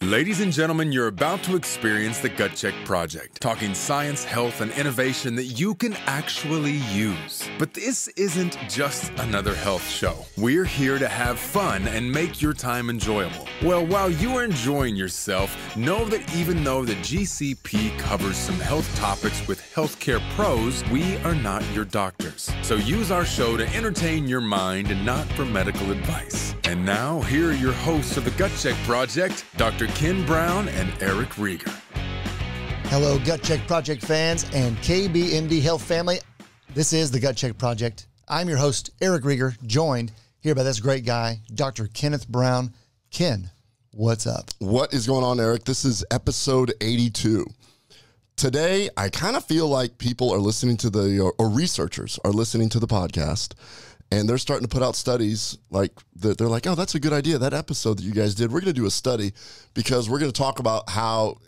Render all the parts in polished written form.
Ladies and gentlemen, you're about to experience the Gut Check Project, talking science, health, and innovation that you can actually use. But this isn't just another health show. We're here to have fun and make your time enjoyable. Well, while you are enjoying yourself, know that even though the GCP covers some health topics with healthcare pros, we are not your doctors. So use our show to entertain your mind and not for medical advice. And now, here are your hosts of the Gut Check Project, Dr. Ken Brown and Eric Rieger. Hello, Gut Check Project fans and KBMD Health family. This is the Gut Check Project. I'm your host, Eric Rieger, joined here by this great guy, Dr. Kenneth Brown. Ken, what's up? What is going on, Eric? This is episode 82. Today, I kind of feel like people are listening to or researchers are listening to the podcast, and they're starting to put out studies like that. They're like, oh, that's a good idea. That episode that you guys did, we're going to do a study because we're going to talk about how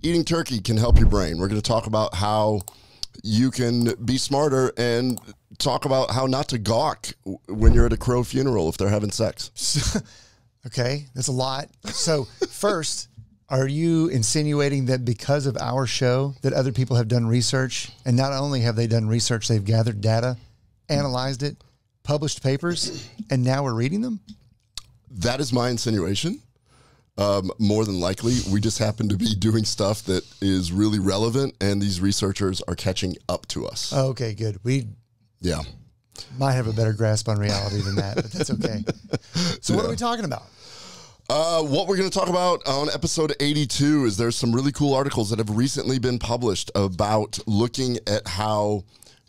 eating turkey can help your brain. We're going to talk about how you can be smarter and talk about how not to gawk when you're at a crow funeral if they're having sex. Okay, that's a lot. So first, are you insinuating that because of our show that other people have done research, and not only have they done research, they've gathered data, analyzed it, published papers, and now we're reading them? That is my insinuation. More than likely, we just happen to be doing stuff that is really relevant, and these researchers are catching up to us. Oh, okay, good. We might have a better grasp on reality than that, but that's okay. So what are we talking about? What we're going to talk about on episode 82 is there's some really cool articles that have recently been published about looking at how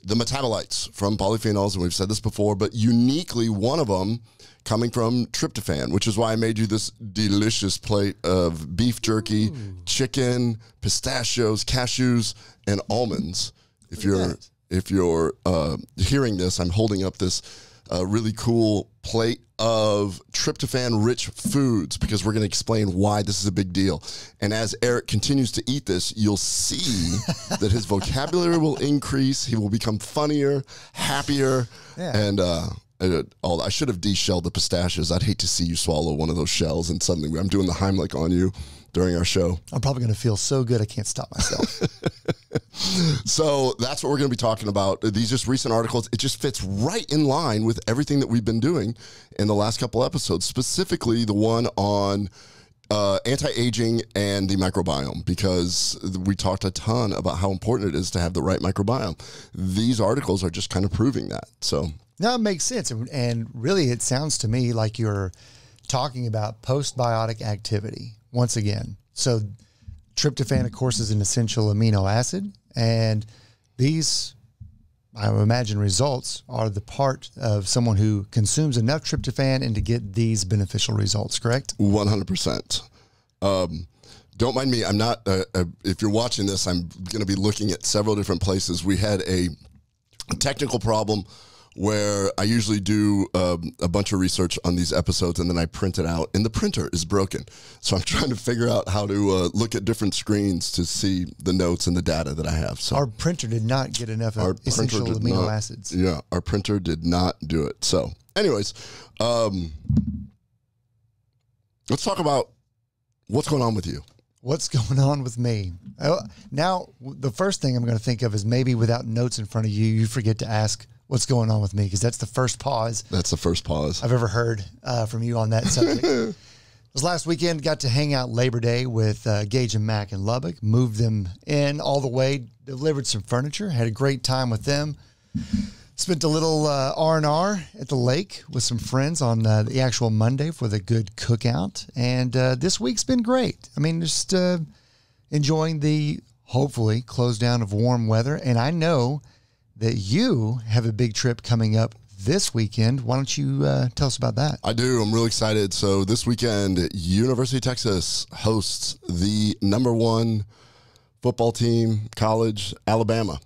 the metabolites from polyphenols, and we've said this before, but uniquely one of them coming from tryptophan, which is why I made you this delicious plate of beef jerky, chicken, pistachios, cashews, and almonds. If you're hearing this, I'm holding up this really cool plate of tryptophan-rich foods because we're going to explain why this is a big deal. And as Eric continues to eat this, you'll see that his vocabulary will increase. He will become funnier, happier, and I should have de-shelled the pistachios. I'd hate to see you swallow one of those shells and suddenly I'm doing the Heimlich on you during our show. I'm probably going to feel so good I can't stop myself. So that's what we're going to be talking about. These just recent articles. It just fits right in line with everything that we've been doing in the last couple episodes, specifically the one on anti-aging and the microbiome, because we talked a ton about how important it is to have the right microbiome. These articles are just kind of proving that. So now it makes sense. And really, it sounds to me like you're talking about postbiotic activity once again. So tryptophan, of course, is an essential amino acid, and these, I would imagine, results are the part of someone who consumes enough tryptophan and to get these beneficial results, correct? 100%. Don't mind me. I'm not, if you're watching this, I'm going to be looking at several different places. We had a technical problem where I usually do a bunch of research on these episodes and then I print it out, and the printer is broken. So I'm trying to figure out how to look at different screens to see the notes and the data that I have. So our printer did not get enough essential amino acids. Yeah, our printer did not do it. So anyways, let's talk about what's going on with you. What's going on with me? Now, the first thing I'm going to think of is maybe without notes in front of you, you forget to ask what's going on with me, because that's the first pause. That's the first pause I've ever heard from you on that subject. It was last weekend, got to hang out Labor Day with Gage and Mac in Lubbock, moved them in all the way, delivered some furniture, had a great time with them. Spent a little R&R at the lake with some friends on the actual Monday for the good cookout. And this week's been great. I mean, just enjoying the, hopefully, close down of warm weather. And I know that you have a big trip coming up this weekend. Why don't you tell us about that? I do. I'm really excited. So this weekend, University of Texas hosts the #1 football team, college, Alabama.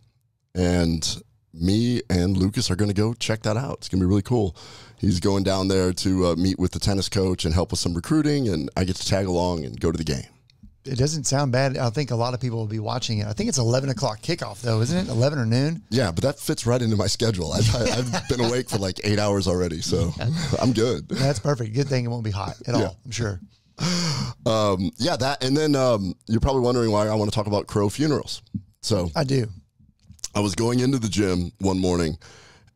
And me and Lucas are going to go check that out. It's going to be really cool. He's going down there to meet with the tennis coach and help with some recruiting, and I get to tag along and go to the game. It doesn't sound bad. I think a lot of people will be watching it. I think it's 11 o'clock kickoff, though, isn't it? 11 or noon? Yeah, but that fits right into my schedule. I've been awake for like 8 hours already, so I'm good. That's perfect. Good thing it won't be hot at all, I'm sure. Yeah, that. And then you're probably wondering why I want to talk about crow funerals. So I do. I was going into the gym one morning,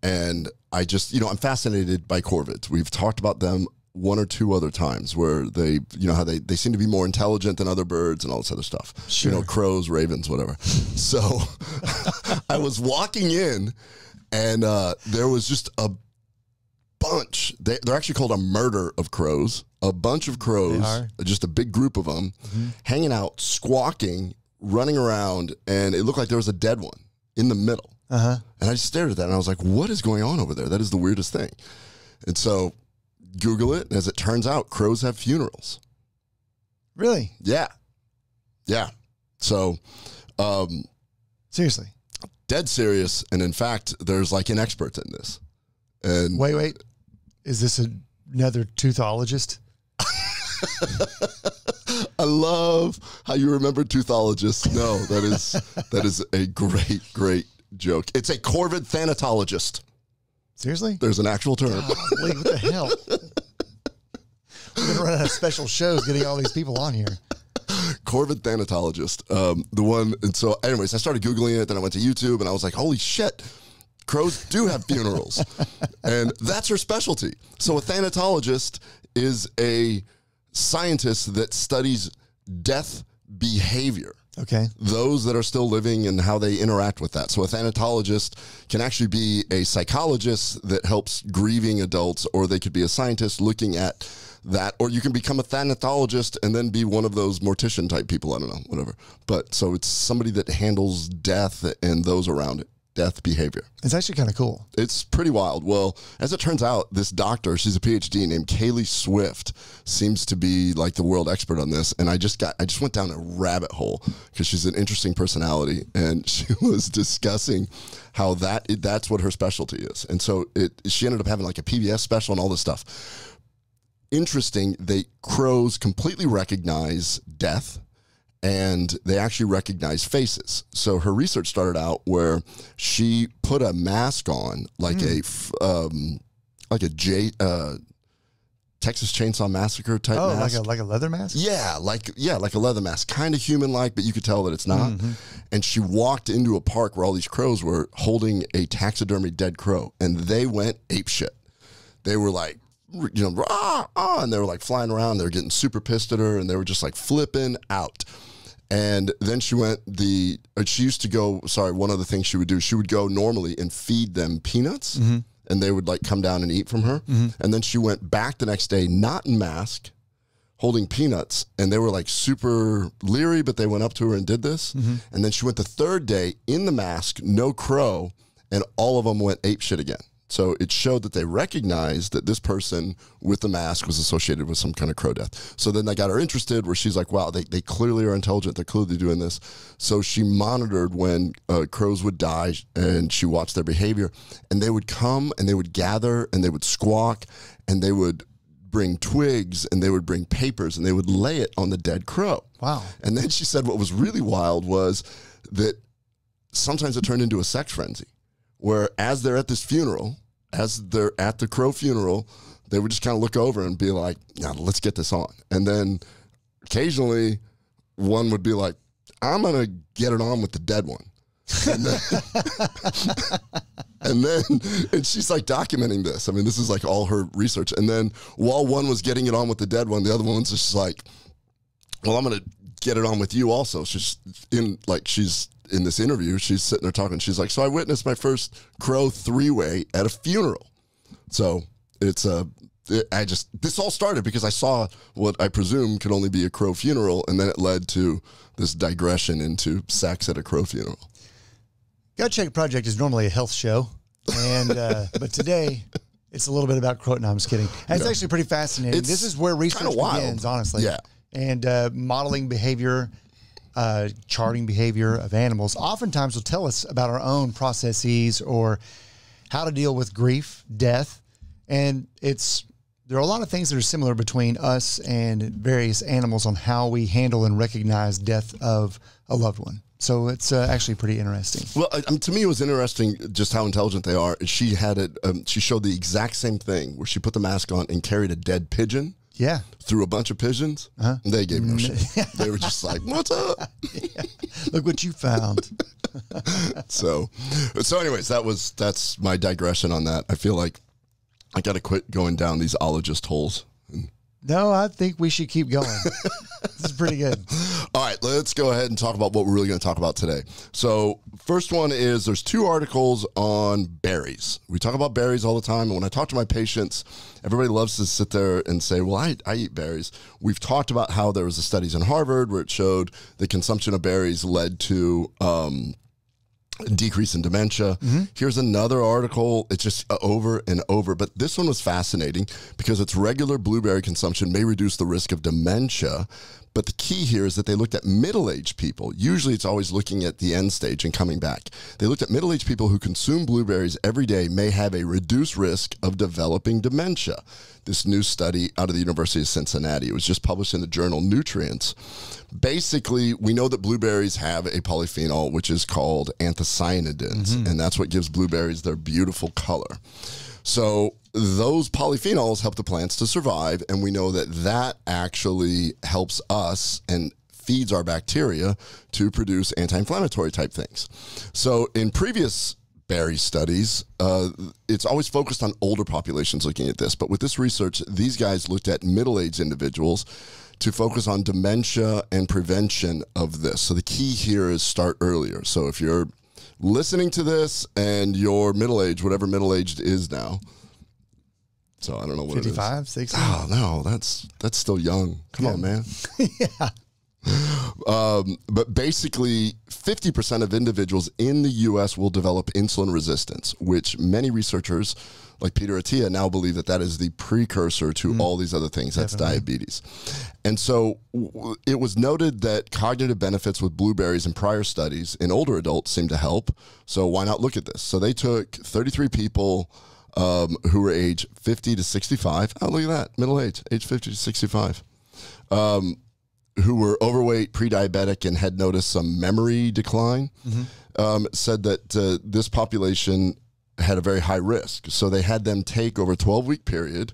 and I just, I'm fascinated by corvids. We've talked about them one or two other times where they, how they seem to be more intelligent than other birds and all this other stuff. Sure. Crows, ravens, whatever. So I was walking in, and there was just a bunch. They're actually called a murder of crows. A bunch of crows, just a big group of them, hanging out, squawking, running around, and it looked like there was a dead one in the middle. And I just stared at that, and I was like, what is going on over there? That is the weirdest thing. And so Google it, and as it turns out, crows have funerals. Really? Yeah. Yeah. So seriously? Dead serious, and in fact, there's like an expert in this. And wait. Is this another toothologist? I love how you remember toothologists. No, that is a great joke. It's a corvid thanatologist. Seriously? There's an actual term. Golly, what the hell? We're going to run out of special shows getting all these people on here. Corvid thanatologist. The one, and so anyways, I started Googling it, then I went to YouTube, and I was like, holy shit, crows do have funerals. And that's her specialty. So a thanatologist is a scientist that studies death behavior. Okay. Those that are still living and how they interact with that. So a thanatologist can actually be a psychologist that helps grieving adults, or they could be a scientist looking at that, or you can become a thanatologist and then be one of those mortician type people. I don't know, whatever. But so it's somebody that handles death and those around it. Death behavior. It's actually kind of cool. It's pretty wild. Well, as it turns out, this doctor, she's a PhD named Kaylee Swift, seems to be like the world expert on this. And I just went down a rabbit hole because she's an interesting personality, and she was discussing how that's what her specialty is. And so she ended up having like a PBS special and all this stuff. Interesting. Crows completely recognize death, and they actually recognize faces. So her research started out where she put a mask on, like a Texas Chainsaw Massacre type mask. Oh, like a leather mask? Yeah, like a leather mask, kind of human-like, but you could tell that it's not. And she walked into a park where all these crows were holding a taxidermy dead crow, and they went apeshit. They were like, rah, ah, and they were like flying around. They were getting super pissed at her, and they were just like flipping out. And then she used to go, one of the things she would do, she would go normally and feed them peanuts, and they would like come down and eat from her. And then she went back the next day, not in mask, holding peanuts, and they were like super leery, but they went up to her and did this. And then she went the third day in the mask, no crow, and all of them went apeshit again. So it showed that they recognized that this person with the mask was associated with some kind of crow death. So then that got her interested, where she's like, wow, they clearly are intelligent. They're clearly doing this. So she monitored when crows would die, and she watched their behavior. And they would come, and they would gather, and they would squawk, and they would bring twigs, and they would bring papers, and they would lay it on the dead crow. Wow. And then she said what was really wild was that sometimes it turned into a sex frenzy, where as they're at this funeral, as they're at the crow funeral, they would just kind of look over and be like, now let's get this on. And then occasionally one would be like, I'm going to get it on with the dead one. And she's like documenting this. I mean, this is like all her research. And then while one was getting it on with the dead one, the other one's just like, well, I'm going to get it on with you also. She's in this interview, she's sitting there talking. She's like, so I witnessed my first crow three-way at a funeral. So this all started because I saw what I presume could only be a crow funeral, and then it led to this digression into sex at a crow funeral. Gut Check Project is normally a health show, and but today it's a little bit about crow. No, I'm just kidding. And it's actually pretty fascinating. This is where research begins, honestly. Yeah. And modeling behavior, charting behavior of animals oftentimes will tell us about our own processes or how to deal with grief, death. And there are a lot of things that are similar between us and various animals on how we handle and recognize death of a loved one. So it's actually pretty interesting. Well, to me, it was interesting just how intelligent they are. She had it. She showed the exact same thing where she put the mask on and carried a dead pigeon Yeah. through a bunch of pigeons. They gave no shit. They were just like, what's up? Yeah. Look what you found. So anyways, that's my digression on that. I feel like I got to quit going down these ologist holes. No, I think we should keep going. This is pretty good. All right, let's go ahead and talk about what we're really going to talk about today. So first one is there's 2 articles on berries. We talk about berries all the time. And when I talk to my patients, everybody loves to sit there and say, well, I eat berries. We've talked about how there was a studies in Harvard where it showed the consumption of berries led to decrease in dementia. Here's another article. It's just over and over. But this one was fascinating because its regular blueberry consumption may reduce the risk of dementia. But the key here is that they looked at middle-aged people. Usually it's always looking at the end stage and coming back. They looked at middle-aged people who consume blueberries every day may have a reduced risk of developing dementia. This new study out of the University of Cincinnati. It was just published in the journal Nutrients. Basically, we know that blueberries have a polyphenol, which is called anthocyanidins, and that's what gives blueberries their beautiful color. So those polyphenols help the plants to survive, and we know that that actually helps us and feeds our bacteria to produce anti-inflammatory type things. So in previous berry studies, it's always focused on older populations looking at this, but with this research, these guys looked at middle-aged individuals to focus on dementia and prevention of this. So the key here is start earlier. So if you're listening to this and you're middle-aged, whatever middle-aged is now, so I don't know what 55, it is. 60? Oh, no, that's still young. Come on, man. Yeah. But basically, 50% of individuals in the U.S. will develop insulin resistance, which many researchers like Peter Attia now believe that that is the precursor to all these other things. That's diabetes. And so it was noted that cognitive benefits with blueberries in prior studies in older adults seem to help. So why not look at this? So they took 33 people who were age 50 to 65. Oh, look at that. Middle age 50 to 65. Who were overweight, pre-diabetic, and had noticed some memory decline, said that this population had a very high risk. So they had them take over a 12-week period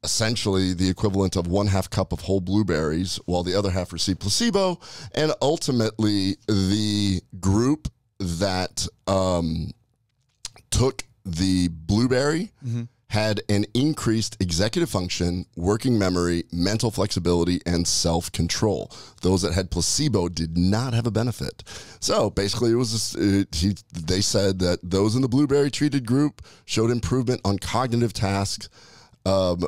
essentially the equivalent of 1/2 cup of whole blueberries while the other half received placebo. And ultimately, the group that took the blueberry had an increased executive function, working memory, mental flexibility, and self-control. Those that had placebo did not have a benefit. So basically, it was they said that those in the blueberry-treated group showed improvement on cognitive tasks,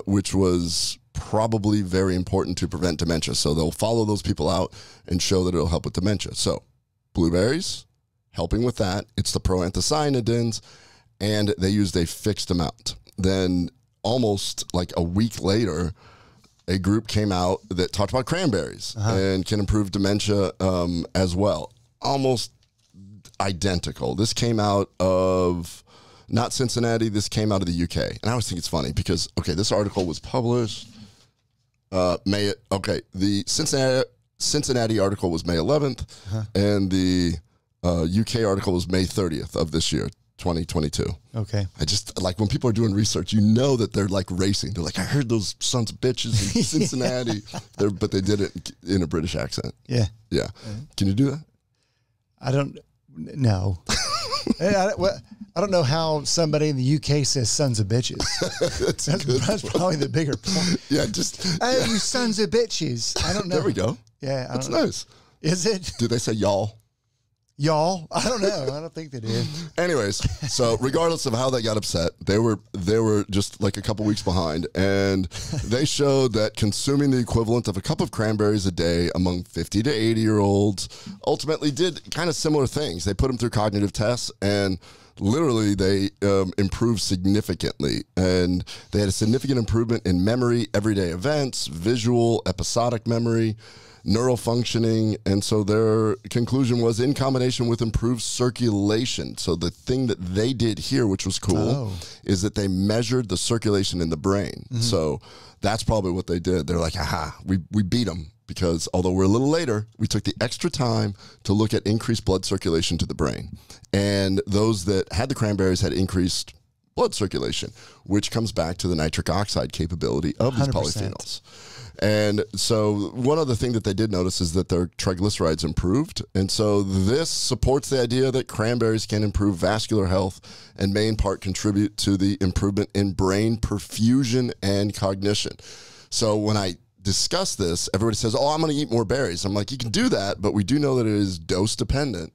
which was probably very important to prevent dementia. So they'll follow those people out and show that it'll help with dementia. So blueberries, helping with that. It's the proanthocyanidins, and they used a fixed amount. Then almost like a week later, a group came out that talked about cranberries and can improve dementia as well. Almost identical. This came out of not Cincinnati. This came out of the UK. And I always think it's funny because, okay, this article was published the Cincinnati article was May 11th, and the UK article was May 30th of this year. 2022. Okay. I just like when people are doing research, you know that they're like racing. They're like, I heard those sons of bitches in Cincinnati, but they did it in a British accent. Yeah. Yeah. Can you do that? I don't know. I don't know how somebody in the UK says sons of bitches. That's probably the bigger point. Yeah. Just, you sons of bitches. I don't know. There we go. Yeah. That's nice. Is it? Do they say y'all? Y'all? I don't know. I don't think they did. Anyways, so regardless of how they got upset, they were just like a couple weeks behind, and they showed that consuming the equivalent of a cup of cranberries a day among 50 to 80-year-olds ultimately did kind of similar things. They put them through cognitive tests, and literally they improved significantly, and they had a significant improvement in memory, everyday events, visual, episodic memory, neural functioning, and so their conclusion was in combination with improved circulation. So the thing that they did here, which was cool, is that they measured the circulation in the brain. So that's probably what they did. They're like, aha, we beat them, because although we're a little later, we took the extra time to look at increased blood circulation to the brain. And those that had the cranberries had increased blood circulation, which comes back to the nitric oxide capability of these 100%. polyphenols. And so one other thing that they did notice is that their triglycerides improved. And so this supports the idea that cranberries can improve vascular health and may in part contribute to the improvement in brain perfusion and cognition. So when I discuss this, everybody says, oh, I'm going to eat more berries. I'm like, you can do that, but we do know that it is dose dependent,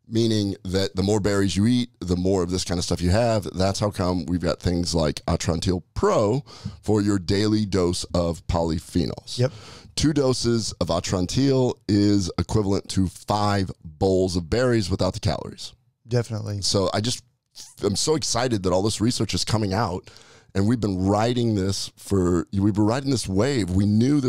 meaning that the more berries you eat, the more of this kind of stuff you have. That's how come we've got things like Atrantil Pro for your daily dose of polyphenols. Yep. 2 doses of Atrantil is equivalent to 5 bowls of berries without the calories. Definitely. So I'm so excited that all this research is coming out, and we've been riding this wave. We knew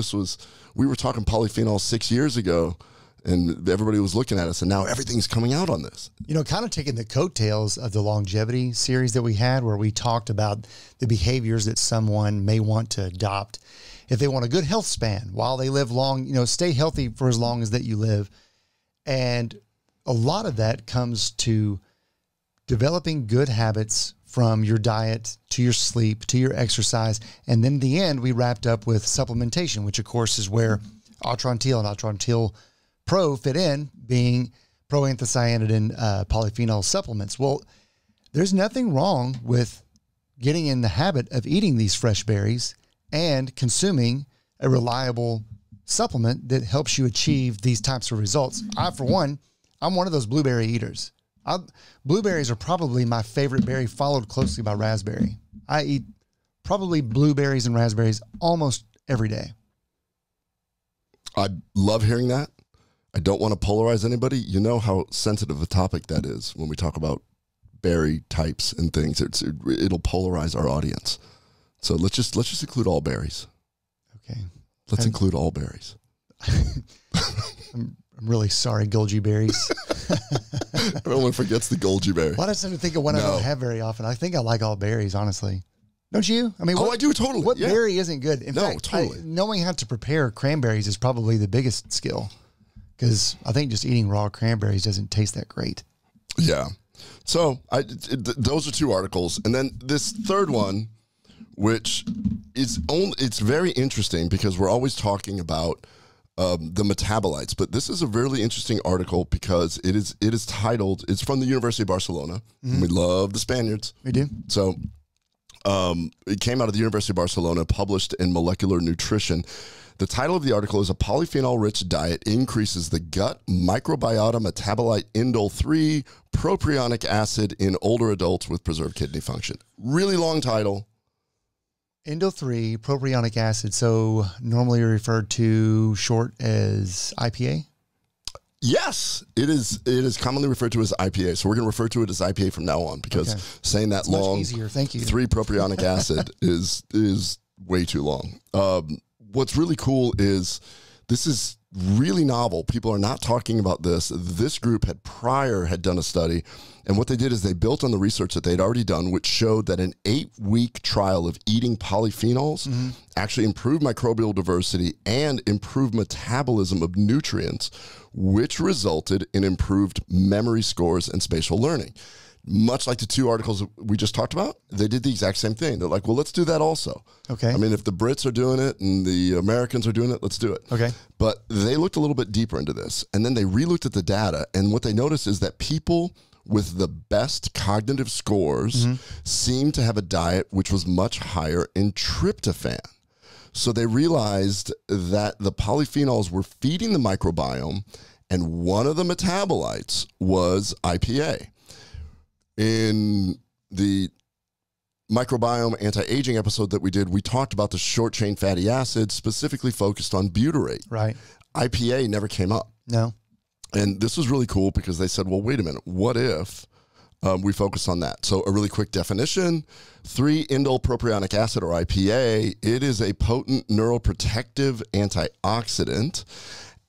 we were talking polyphenols 6 years ago, and everybody was looking at us, and now everything's coming out on this. You know, kind of taking the coattails of the longevity series that we had, where we talked about the behaviors that someone may want to adopt if they want a good health span while they live long, you know, stay healthy for as long as that you live. And a lot of that comes to developing good habits from your diet to your sleep to your exercise. And then in the end, we wrapped up with supplementation, which of course is where Atrantil and Atrantil Pro fit in, being proanthocyanidin polyphenol supplements. Well, there's nothing wrong with getting in the habit of eating these fresh berries and consuming a reliable supplement that helps you achieve these types of results. For one, I'm one of those blueberry eaters. Blueberries are probably my favorite berry, followed closely by raspberry. I eat probably blueberries and raspberries almost every day. I love hearing that. I don't want to polarize anybody. You know how sensitive a topic that is when we talk about berry types and things. It'll polarize our audience. So let's just include all berries. Okay. Let's include all berries. I'm really sorry, Golgi berries. Everyone forgets the Golgi berry. Why does I think of one I don't have very often? I think I like all berries, honestly. Don't you? I mean, I do totally. What berry isn't good? In fact, totally. Knowing how to prepare cranberries is probably the biggest skill, because I think just eating raw cranberries doesn't taste that great. Yeah. So those are 2 articles, and then this third one, which it's very interesting because we're always talking about the metabolites, but this is a really interesting article because it is titled. It's from the University of Barcelona. Mm-hmm. We love the Spaniards. We do. So it came out of the University of Barcelona, published in Molecular Nutrition. The title of the article is "A Polyphenol-Rich Diet Increases the Gut Microbiota Metabolite Indole-3 Propionic Acid in Older Adults with Preserved Kidney Function." Really long title. Indole-3 propionic acid, so normally referred to short as IPA? Yes, it is commonly referred to as IPA. So we're going to refer to it as IPA from now on, because saying that long, much easier. Thank you. 3-propionic acid is way too long. What's really cool is this is really novel. People are not talking about this. This group had done a study, and what they did is they built on the research that they'd already done, which showed that an 8-week trial of eating polyphenols actually improved microbial diversity and improved metabolism of nutrients, which resulted in improved memory scores and spatial learning. Much like the 2 articles we just talked about, they did the exact same thing. They're like, well, let's do that also. Okay. I mean, if the Brits are doing it and the Americans are doing it, let's do it. Okay. But they looked a little bit deeper into this, and then they re-looked at the data, and what they noticed is that people with the best cognitive scores seemed to have a diet which was much higher in tryptophan. So they realized that the polyphenols were feeding the microbiome, and one of the metabolites was IPA. In the microbiome anti-aging episode that we did, we talked about the short-chain fatty acids, specifically focused on butyrate. Right. IPA never came up. No. And this was really cool because they said, well, wait a minute, what if we focus on that? So a really quick definition, 3-indole propionic acid, or IPA, it is a potent neuroprotective antioxidant.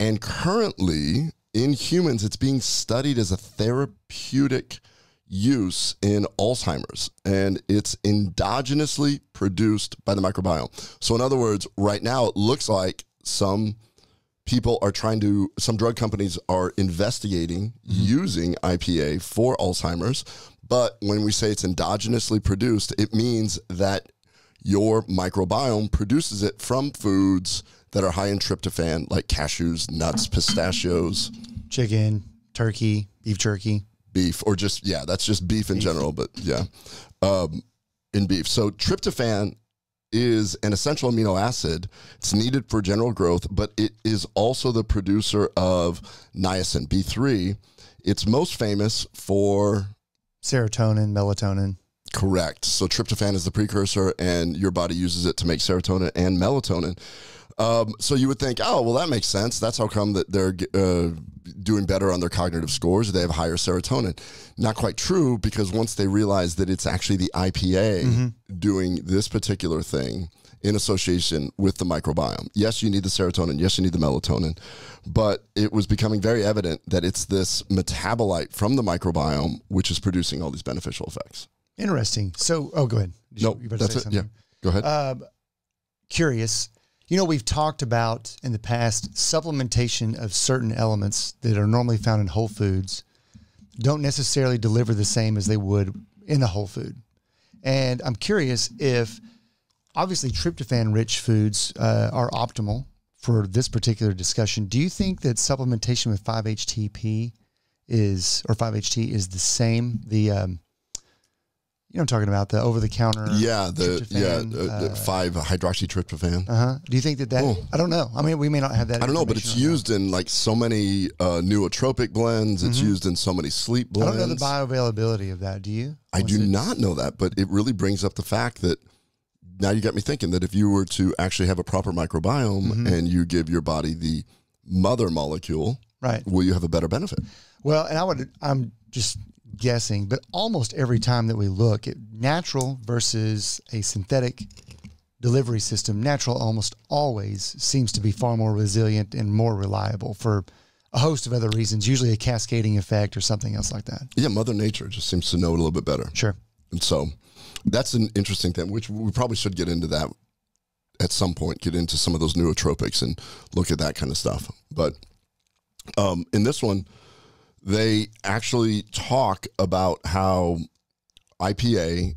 And currently, in humans, it's being studied as a therapeutic use in Alzheimer's, and it's endogenously produced by the microbiome. So in other words, right now it looks like some drug companies are investigating using IPA for Alzheimer's, But when we say it's endogenously produced, it means that your microbiome produces it from foods that are high in tryptophan, like cashews, nuts, pistachios. Chicken, turkey, beef jerky. Beef, or just, yeah, that's just beef in general, but yeah, in beef. So tryptophan is an essential amino acid. It's needed for general growth, but it is also the producer of niacin, B3. It's most famous for serotonin, melatonin. Correct. So tryptophan is the precursor, and your body uses it to make serotonin and melatonin. So you would think, oh, well, that makes sense. That's how come that they're doing better on their cognitive scores. They have higher serotonin. Not quite true, because once they realize that it's actually the IPA doing this particular thing in association with the microbiome. Yes, you need the serotonin. Yes, you need the melatonin. But it was becoming very evident that it's this metabolite from the microbiome which is producing all these beneficial effects. Interesting. So, oh, go ahead. No, that's it. Yeah, go ahead. Curious. You know, we've talked about in the past supplementation of certain elements that are normally found in whole foods don't necessarily deliver the same as they would in a whole food. And I'm curious if, obviously, tryptophan-rich foods are optimal for this particular discussion. Do you think that supplementation with 5-HTP is, or 5-HT is the same? The you know what I'm talking about, the over-the-counter. Yeah, the 5-hydroxytryptophan. Do you think that I don't know. I mean, we may not have that. I don't know, but it's used in like so many nootropic blends. It's used in so many sleep blends. I don't know the bioavailability of that. Do you? I do not know that, but it really brings up the fact that now you got me thinking that if you were to actually have a proper microbiome and you give your body the mother molecule, right, will you have a better benefit? Well, and I'm just guessing, but almost every time that we look at natural versus a synthetic delivery system, natural almost always seems to be far more resilient and more reliable for a host of other reasons, usually a cascading effect or something else like that. Yeah, Mother Nature just seems to know it a little bit better. Sure. And so that's an interesting thing, which we probably should get into that at some point, get into some of those nootropics and look at that kind of stuff. But in this one, they actually talk about how IPA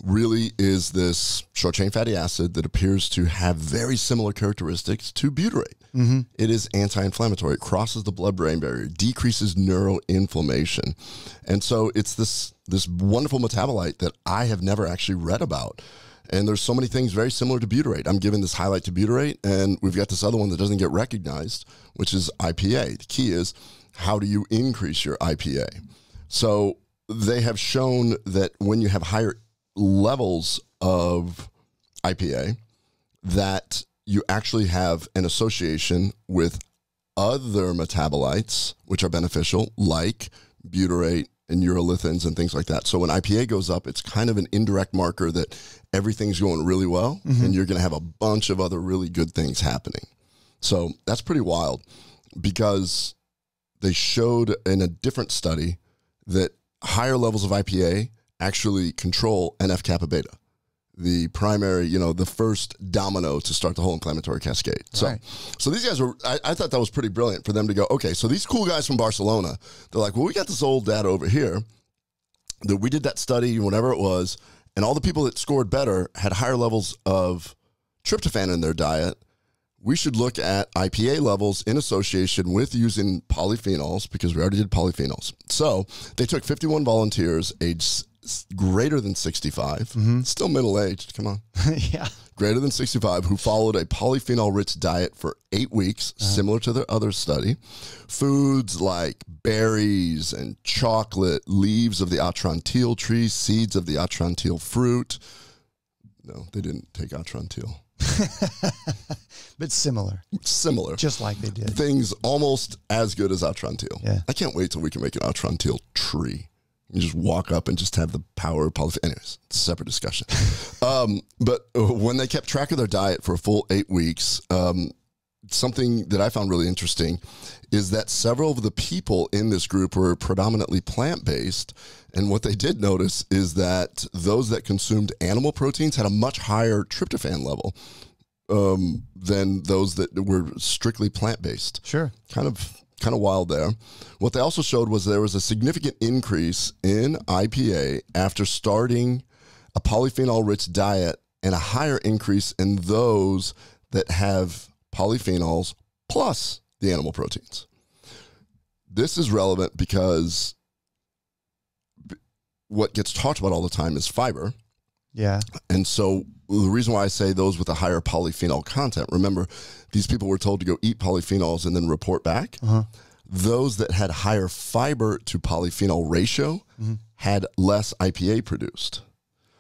really is this short-chain fatty acid that appears to have very similar characteristics to butyrate. It is anti-inflammatory. It crosses the blood-brain barrier, decreases neuroinflammation. And so it's this wonderful metabolite that I have never actually read about. And there's so many things very similar to butyrate. I'm giving this highlight to butyrate, and we've got this other one that doesn't get recognized, which is IPA. The key is, how do you increase your IPA? So they have shown that when you have higher levels of IPA, that you actually have an association with other metabolites, which are beneficial, like butyrate and urolithins and things like that. So when IPA goes up, it's kind of an indirect marker that everything's going really well, and you're going to have a bunch of other really good things happening. So that's pretty wild, because they showed in a different study that higher levels of IPA actually control NF-kappa beta, the primary, the first domino to start the whole inflammatory cascade. Right. So these guys I thought that was pretty brilliant for them to go, okay, so these cool guys from Barcelona, they're like, well, we got this old data over here that we did that study, whatever it was, and all the people that scored better had higher levels of tryptophan in their diet. We should look at IPA levels in association with using polyphenols, because we already did polyphenols. So they took 51 volunteers aged greater than 65, still middle-aged, come on. Yeah. Greater than 65, who followed a polyphenol-rich diet for 8 weeks, similar to their other study. Foods like berries and chocolate, leaves of the atrantil tree, seeds of the atrantil fruit. No, they didn't take atrantil. But similar. Just like they did. Things almost as good as atrantil. Yeah. I can't wait till we can make an atrantil tree. You just walk up and just have the power of polyphenol. Anyways, it's a separate discussion. But when they kept track of their diet for a full 8 weeks, something that I found really interesting is that several of the people in this group were predominantly plant-based. And what they did notice is that those that consumed animal proteins had a much higher tryptophan level than those that were strictly plant-based. Sure. Kind of kind of wild there. What they also showed was there was a significant increase in IPA after starting a polyphenol-rich diet and a higher increase in those that have polyphenols plus the animal proteins. This is relevant because what gets talked about all the time is fiber. Yeah. And so the reason why I say those with a higher polyphenol content, remember, these people were told to go eat polyphenols and then report back. Those that had higher fiber to polyphenol ratio had less IPA produced.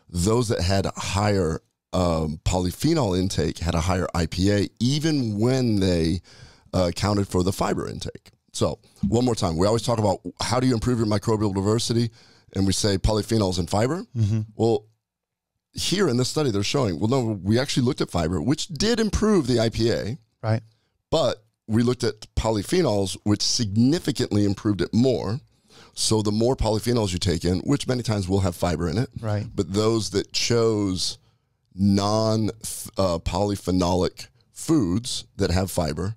Those that had higher polyphenol intake had a higher IPA, even when they accounted for the fiber intake. So one more time, we always talk about how do you improve your microbial diversity, and we say polyphenols and fiber. Well, here in this study, they're showing, well, no, we actually looked at fiber, which did improve the IPA, right? But we looked at polyphenols, which significantly improved it more. So the more polyphenols you take in, which many times will have fiber in it, right? But those that chose non-polyphenolic foods that have fiber,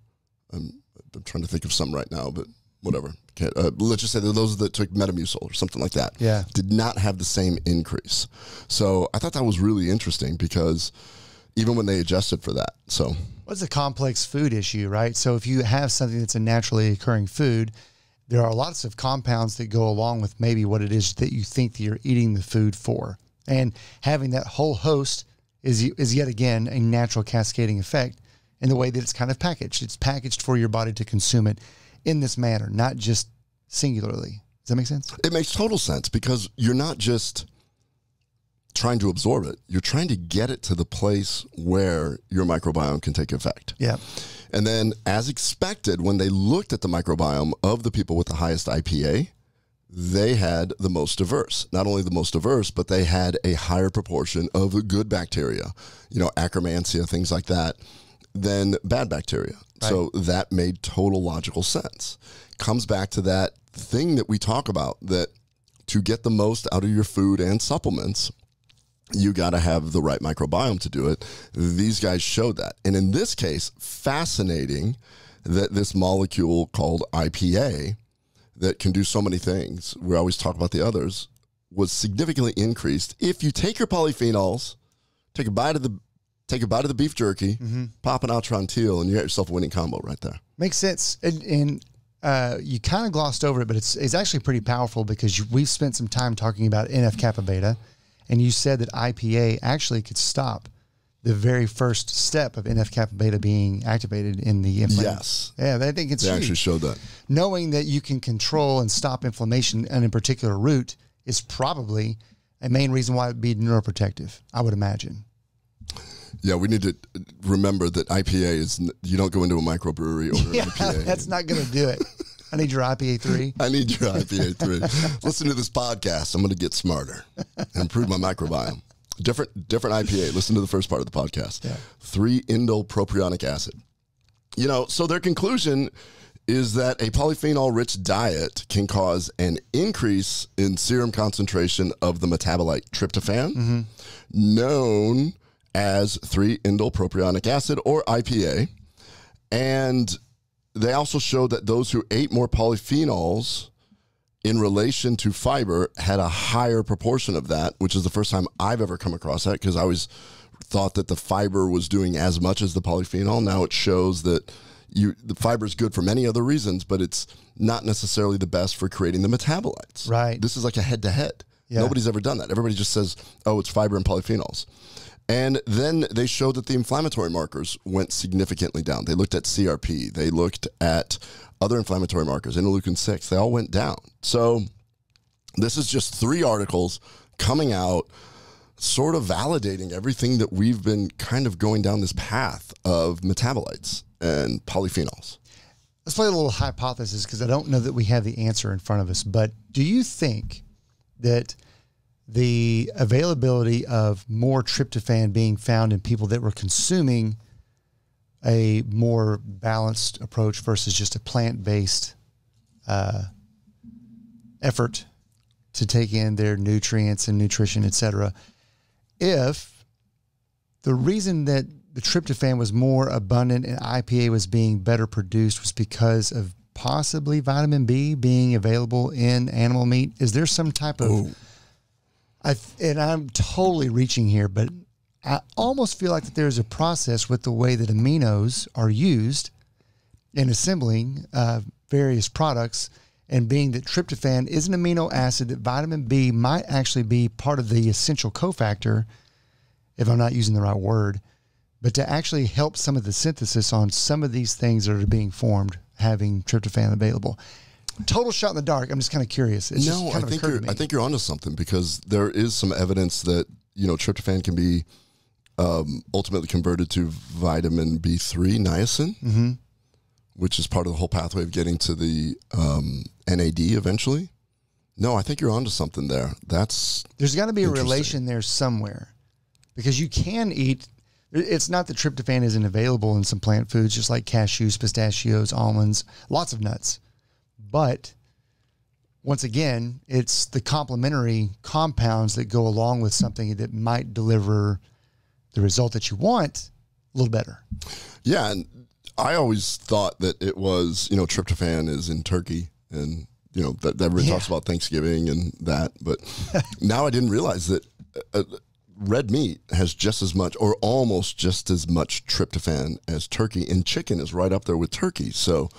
I'm trying to think of some right now, but whatever. Let's just say that those that took Metamucil or something like that did not have the same increase. So I thought that was really interesting because even when they adjusted for that. So it's a complex food issue, right? So if you have something that's a naturally occurring food, there are lots of compounds that go along with maybe what it is that you think that you're eating the food for. And having that whole host is yet again a natural cascading effect in the way that it's kind of packaged. It's packaged for your body to consume it in this manner, not just singularly. Does that make sense? It makes total sense because you're not just trying to absorb it. You're trying to get it to the place where your microbiome can take effect. Yeah. And then as expected, when they looked at the microbiome of the people with the highest IPA, they had the most diverse. Not only the most diverse, but they had a higher proportion of good bacteria, Akkermansia, things like that, than bad bacteria. Right. So that made total logical sense. Comes back to that thing that we talk about, that to get the most out of your food and supplements, you got to have the right microbiome to do it. These guys showed that. And in this case, fascinating that this molecule called IPA that can do so many things, we always talk about the others, was significantly increased. If you take your polyphenols, take a bite of the beef jerky, pop an Atrantil, and you got yourself a winning combo right there. Makes sense. And you kind of glossed over it, but it's actually pretty powerful because we've spent some time talking about NF-kappa beta, and you said that IPA actually could stop the very first step of NF-kappa beta being activated in the inflammation. Yes. Yeah, I think it's They actually showed that. Knowing that you can control and stop inflammation in a particular route is probably a main reason why it would be neuroprotective, I would imagine. Yeah, we need to remember that IPA is, you don't go into a microbrewery order an IPA. That's not going to do it. I need your IPA 3. I need your IPA 3. Listen to this podcast. I'm going to get smarter and improve my microbiome. Different IPA. Listen to the first part of the podcast. Yeah. 3-indole propionic acid. So their conclusion is that a polyphenol-rich diet can cause an increase in serum concentration of the metabolite tryptophan, known as 3-indole propionic acid, or IPA. And they also showed that those who ate more polyphenols in relation to fiber had a higher proportion of that, which is the first time I've ever come across that, because I always thought that the fiber was doing as much as the polyphenol. Now it shows that the fiber is good for many other reasons, but it's not necessarily the best for creating the metabolites. Right. This is like a head-to-head. Yeah. Nobody's ever done that. Everybody just says, oh, it's fiber and polyphenols. And then they showed that the inflammatory markers went significantly down. They looked at CRP. They looked at other inflammatory markers, interleukin-6. They all went down. So this is just 3 articles coming out, sort of validating everything that we've been kind of going down this path of metabolites and polyphenols. Let's play a little hypothesis, because I don't know that we have the answer in front of us. But do you think that the availability of more tryptophan being found in people that were consuming a more balanced approach versus just a plant-based effort to take in their nutrients and nutrition, et cetera, if the reason that the tryptophan was more abundant and IPA was being better produced was because of possibly vitamin B being available in animal meat. Is there some type of, and I'm totally reaching here, but I almost feel like that there's a process with the way that aminos are used in assembling various products, and being that tryptophan is an amino acid, that vitamin B might actually be part of the essential cofactor, if I'm not using the right word, but to actually help some of the synthesis on some of these things that are being formed, having tryptophan available. Total shot in the dark. I'm just kind of curious. It's just kind of occurred to me. I think you're onto something, because there is some evidence that, tryptophan can be ultimately converted to vitamin B3 niacin, which is part of the whole pathway of getting to the NAD eventually. No, I think you're onto something there. There's got to be a relation there somewhere, because you can eat. It's not that tryptophan isn't available in some plant foods, just like cashews, pistachios, almonds, lots of nuts. But once again, it's the complementary compounds that go along with something that might deliver the result that you want a little better. Yeah, and I always thought that it was, tryptophan is in turkey, and, that everybody talks about Thanksgiving and that. But now I didn't realize that red meat has just as much, or almost just as much, tryptophan as turkey, and chicken is right up there with turkey. So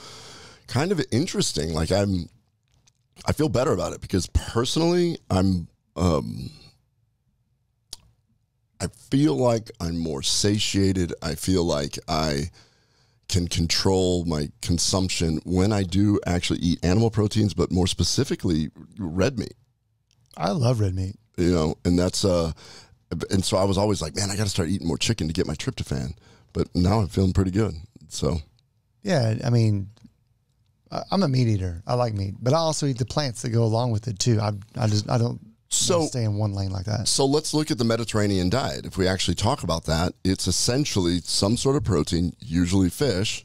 kind of interesting. Like I feel better about it, because personally I feel like I'm more satiated. I feel like I can control my consumption when I do actually eat animal proteins, but more specifically red meat. I love red meat. And that's and so I was always like, man, I got to start eating more chicken to get my tryptophan. But now I'm feeling pretty good. So, yeah, I mean, I'm a meat eater. I like meat, but I also eat the plants that go along with it too. I don't stay in one lane like that. So let's look at the Mediterranean diet. If we actually talk about that, it's essentially some sort of protein, usually fish,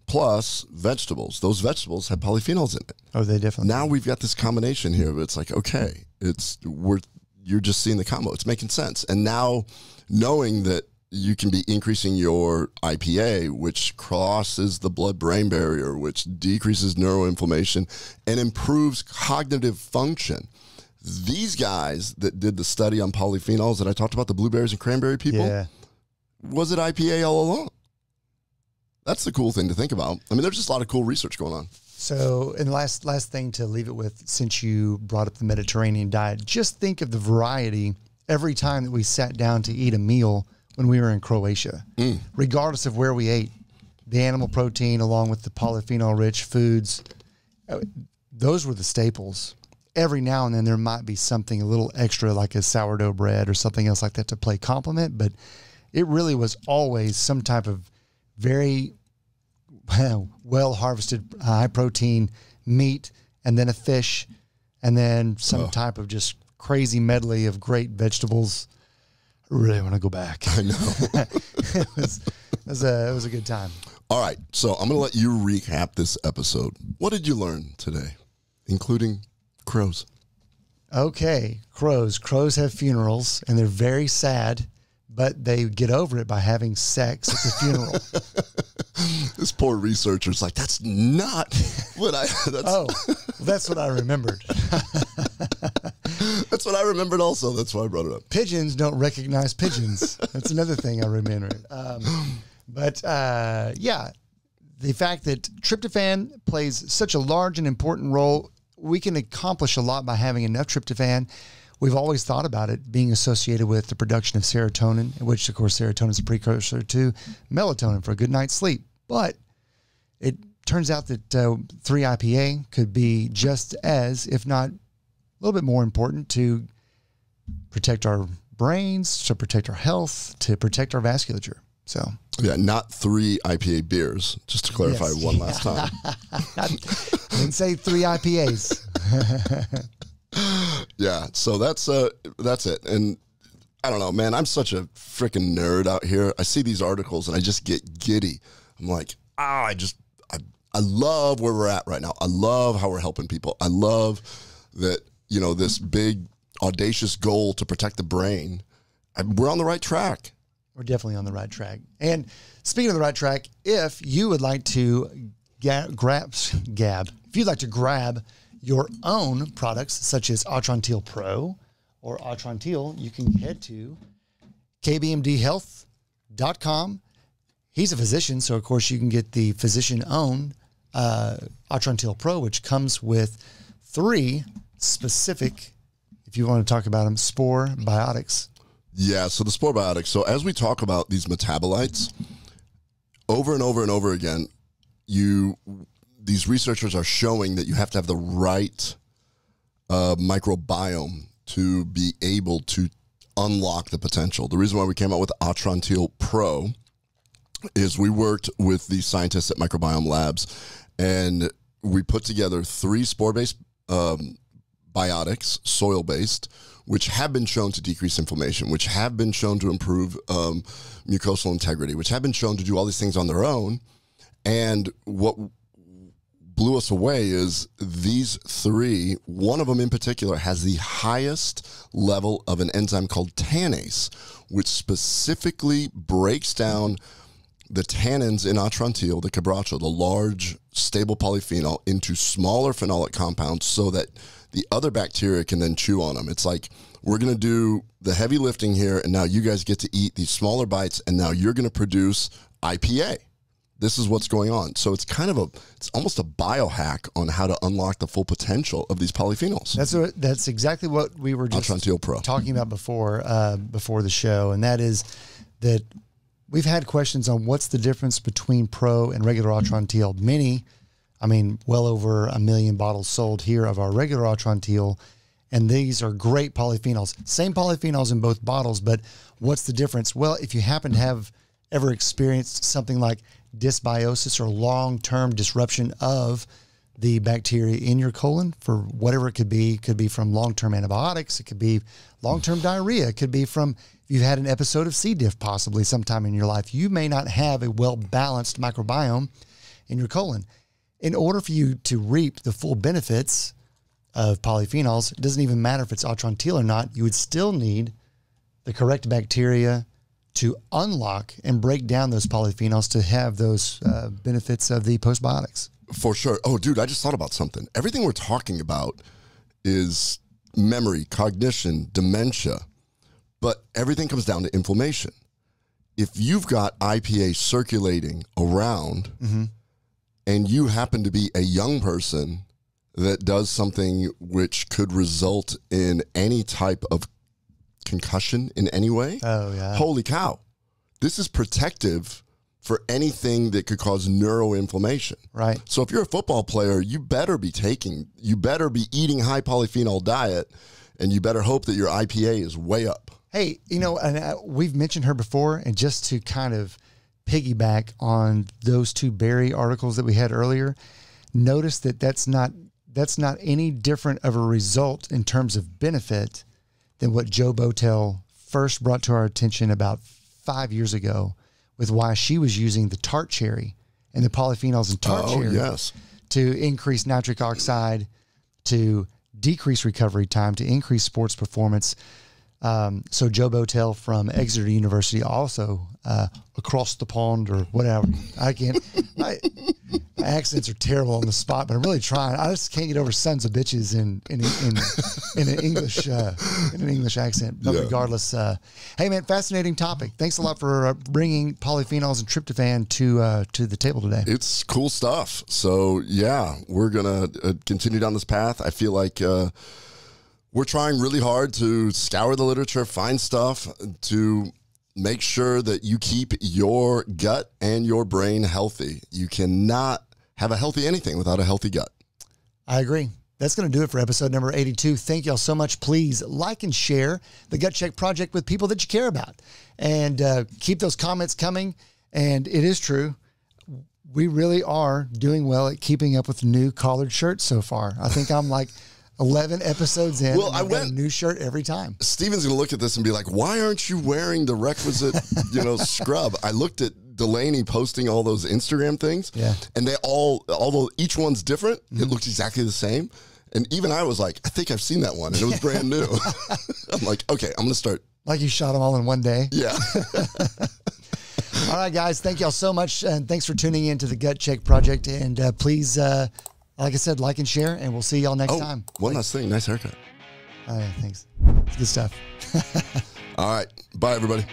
plus vegetables. Those vegetables have polyphenols in it. Oh, they definitely. Now we've got this combination here. But it's like, okay, you're just seeing the combo. It's making sense. And now knowing that you can be increasing your IPA, which crosses the blood-brain barrier, which decreases neuroinflammation and improves cognitive function. These guys that did the study on polyphenols that I talked about, the blueberries and cranberry people, was it IPA all along? That's the cool thing to think about. I mean, there's just a lot of cool research going on. So, and last thing to leave it with, since you brought up the Mediterranean diet, just think of the variety every time that we sat down to eat a meal when we were in Croatia, regardless of where we ate. The animal protein along with the polyphenol-rich foods, those were the staples. Every now and then there might be something a little extra, like a sourdough bread or something else like that to play complement, but it really was always some type of very well-harvested, high-protein meat, and then a fish, and then some type of just crazy medley of great vegetables. I really want to go back. I know. It was a good time. All right, so I'm going to let you recap this episode. What did you learn today, including crows? Okay, crows. Crows have funerals, and they're very sad, but they get over it by having sex at the funeral. This poor researcher's like, that's not what I... That's what I remembered. That's what I remembered also. That's why I brought it up. Pigeons don't recognize pigeons. That's another thing I remembered. Yeah, the fact that tryptophan plays such a large and important role, we can accomplish a lot by having enough tryptophan. We've always thought about it being associated with the production of serotonin, which, of course, serotonin is a precursor to melatonin for a good night's sleep. But it turns out that 3-IPA could be just as, if not a little bit more important, to protect our brains, to protect our health, to protect our vasculature. So, yeah, not 3 IPA beers, just to clarify one last time. I didn't say 3 IPAs. Yeah, so that's it. And I don't know, man, I'm such a freaking nerd out here. I see these articles and I just get giddy. I'm like, I love where we're at right now. I love how we're helping people. I love that, this big audacious goal to protect the brain. We're on the right track. We're definitely on the right track. And speaking of the right track, if you would like to if you'd like to grab your own products such as Atrantil Pro or Atrantil, you can head to kbmdhealth.com. He's a physician, so of course you can get the physician-owned Atrantil Pro, which comes with 3 specific, if you want to talk about them, spore biotics. Yeah, so the spore biotics. So as we talk about these metabolites, over and over and over again, these researchers are showing that you have to have the right microbiome to be able to unlock the potential. The reason why we came out with Atrantil Pro is we worked with the scientists at Microbiome Labs, and we put together 3 spore-based biotics, soil-based, which have been shown to decrease inflammation, which have been shown to improve mucosal integrity, which have been shown to do all these things on their own. And what blew us away is these 3, one of them in particular has the highest level of an enzyme called tannase, which specifically breaks down the tannins in Atrantil, the quebracho, the large stable polyphenol, into smaller phenolic compounds so that the other bacteria can then chew on them. It's like, we're going to do the heavy lifting here, and now you guys get to eat these smaller bites, and now you're going to produce IPA. This is what's going on. So it's kind of it's almost a biohack on how to unlock the full potential of these polyphenols. That's exactly what we were just talking about before the show, and that is that we've had questions on what's the difference between Pro and regular Atrantil. Many, well over 1 million bottles sold here of our regular Atrantil, and these are great polyphenols. Same polyphenols in both bottles, but what's the difference? Well, if you happen to have ever experienced something like dysbiosis or long-term disruption of the bacteria in your colon for whatever it could be from long-term antibiotics, it could be long-term diarrhea, it could be from, if you've had an episode of C. diff possibly sometime in your life, you may not have a well-balanced microbiome in your colon. In order for you to reap the full benefits of polyphenols, it doesn't even matter if it's Atrantil or not, you would still need the correct bacteria to unlock and break down those polyphenols to have those benefits of the postbiotics. For sure. Oh, dude, I just thought about something. Everything we're talking about is memory, cognition, dementia, but everything comes down to inflammation. If you've got IPA circulating around and you happen to be a young person that does something which could result in any type of concussion in any way, holy cow, this is protective for anything that could cause neuroinflammation. Right. So if you're a football player, you better be eating high polyphenol diet, and you better hope that your IPA is way up. Hey, and we've mentioned her before, and just to kind of piggyback on those 2 Barry articles that we had earlier, notice that that's not any different of a result in terms of benefit than what Joe Botel first brought to our attention about 5 years ago with why she was using the tart cherry and the polyphenols in tart cherry to increase nitric oxide, to decrease recovery time, to increase sports performance. So Joe Botel from Exeter University, also across the pond or whatever. My accents are terrible on the spot, but I'm really trying. I just can't get over sons of bitches in an English accent. But regardless, hey man, fascinating topic. Thanks a lot for bringing polyphenols and tryptophan to the table today. It's cool stuff. So yeah, we're gonna continue down this path. I feel like we're trying really hard to scour the literature, find stuff to make sure that you keep your gut and your brain healthy. You cannot have a healthy anything without a healthy gut. I agree. That's going to do it for episode number 82. Thank y'all so much. Please like and share the Gut Check Project with people that you care about. And keep those comments coming. And it is true, we really are doing well at keeping up with new collared shirts so far. I think I'm like 11 episodes in. Well, I got a new shirt every time. Steven's going to look at this and be like, why aren't you wearing the requisite, scrub? I looked at Delaney posting all those Instagram things. Yeah. And they although each one's different, it looks exactly the same. And even I was like, I think I've seen that one. And it was brand new. I'm like, okay, I'm going to start. Like you shot them all in one day? Yeah. All right, guys. Thank y'all so much. And thanks for tuning in to the Gut Check Project. And please, like I said, like and share. And we'll see y'all next time. One last thing. Nice haircut. Oh, yeah. Thanks. It's good stuff. All right. Bye, everybody.